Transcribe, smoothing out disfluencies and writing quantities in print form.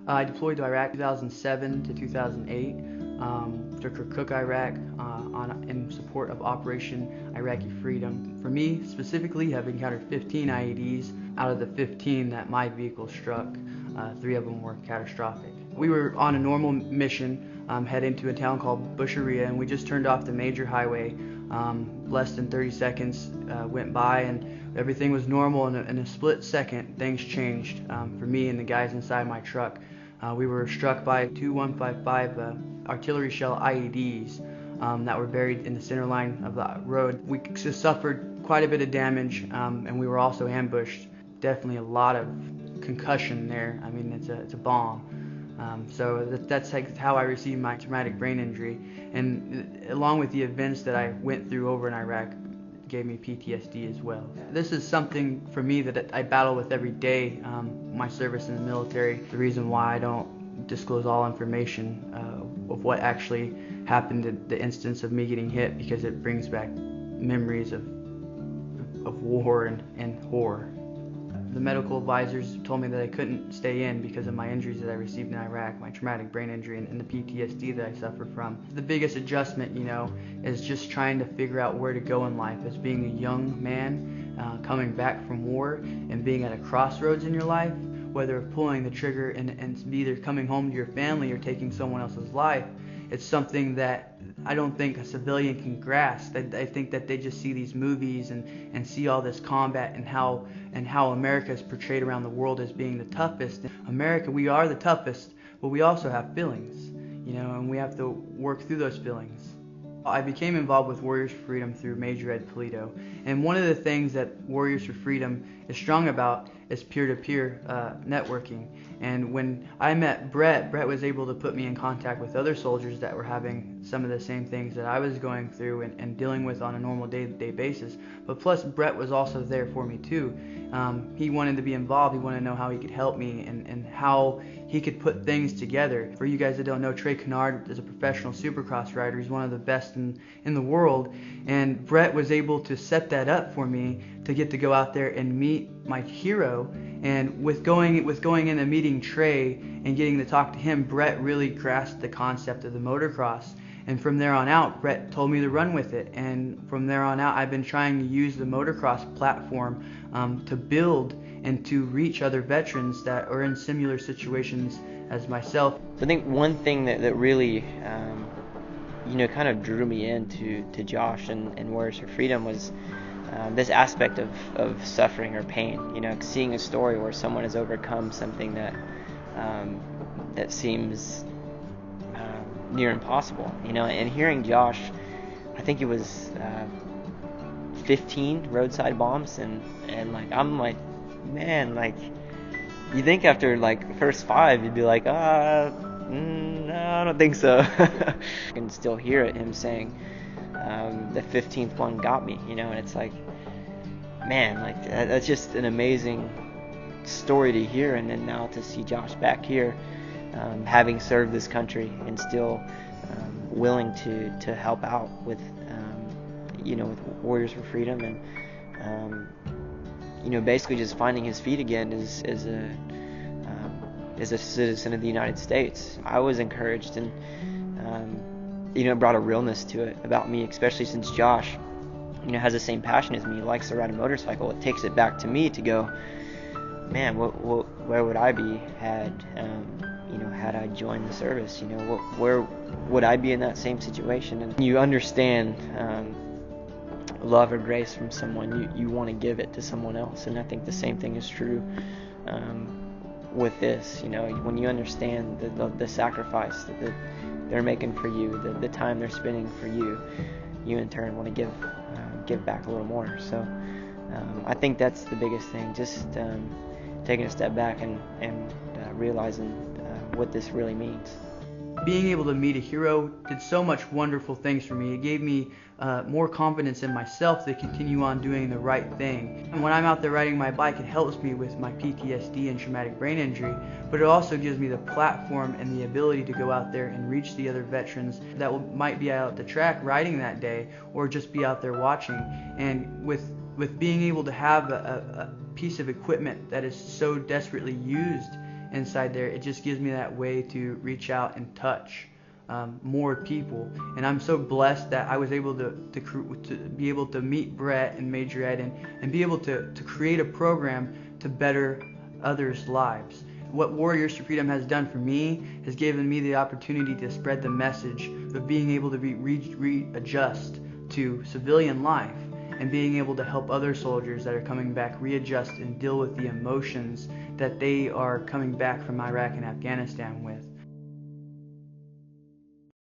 I deployed to Iraq 2007 to 2008, to Kirkuk, Iraq, in support of Operation Iraqi Freedom. For me, specifically, I've encountered 15 IEDs. Out of the 15 that my vehicle struck, 3 of them were catastrophic. We were on a normal mission, heading to a town called Busheria, and we just turned off the major highway. Less than 30 seconds went by, and everything was normal. And in a split second, things changed for me and the guys inside my truck. We were struck by 2 155 artillery shell IEDs that were buried in the center line of the road. We suffered quite a bit of damage, and we were also ambushed. Definitely a lot of concussion there. I mean, it's a bomb. So that's how I received my traumatic brain injury, and along with the events that I went through over in Iraq, gave me PTSD as well. This is something for me that I battle with every day, my service in the military. The reason why I don't disclose all information of what actually happened at the instance of me getting hit, because it brings back memories of war and horror. The medical advisors told me that I couldn't stay in because of my injuries that I received in Iraq, my traumatic brain injury, and the PTSD that I suffered from. The biggest adjustment, is just trying to figure out where to go in life as being a young man coming back from war and being at a crossroads in your life, whether pulling the trigger and either coming home to your family or taking someone else's life. It's something that I don't think a civilian can grasp. I think that they just see these movies and see all this combat and how America is portrayed around the world as being the toughest. America, we are the toughest, but we also have feelings, and we have to work through those feelings. I became involved with Warriors for Freedom through Major Ed Polito, and one of the things that Warriors for Freedom is strong about is peer-to-peer networking. And when I met Brett was able to put me in contact with other soldiers that were having some of the same things that I was going through and dealing with on a normal day-to-day basis. But plus, Brett was also there for me too. He wanted to be involved. He wanted to know how he could help me and how he could put things together. For you guys that don't know, Trey Kennard is a professional supercross rider. He's one of the best in the world. And Brett was able to set that up for me to get to go out there and meet my hero. And with going in and meeting Trey and getting to talk to him, Brett really grasped the concept of the motocross. And from there on out, Brett told me to run with it. And from there on out, I've been trying to use the motocross platform to build and to reach other veterans that are in similar situations as myself. I think one thing that really, kind of drew me into Josh and Warriors for Freedom was this aspect of suffering or pain. Seeing a story where someone has overcome something that seems near impossible. And hearing Josh, I think it was 15 roadside bombs, and I'm like, man, you think after first 5 you'd be like, no, I don't think so. I can still hear him saying the 15th one got me, and it's like, man, that's just an amazing story to hear. And then now to see Josh back here, having served this country and still willing to help out with with Warriors for Freedom, and basically just finding his feet again as a citizen of the United States. I was encouraged, and it brought a realness to it about me, especially since Josh has the same passion as me, likes to ride a motorcycle. It takes it back to me to go, man, where would I be had I joined the service? Where would I be in that same situation? And you understand love or grace from someone, you want to give it to someone else. And I think the same thing is true with this. When you understand the sacrifice that they're making for you, the time they're spending for you, you in turn want to give back a little more. So I think that's the biggest thing, just taking a step back and realizing what this really means. Being able to meet a hero did so much wonderful things for me. It gave me more confidence in myself to continue on doing the right thing. And when I'm out there riding my bike, it helps me with my PTSD and traumatic brain injury, but it also gives me the platform and the ability to go out there and reach the other veterans that might be out at the track riding that day, or just be out there watching. And with being able to have a piece of equipment that is so desperately used inside there, it just gives me that way to reach out and touch more people. And I'm so blessed that I was able to be able to meet Brett and Major Ed and be able to create a program to better others' lives. What Warriors for Freedom has done for me has given me the opportunity to spread the message of being able to readjust to civilian life and being able to help other soldiers that are coming back readjust and deal with the emotions that they are coming back from Iraq and Afghanistan with.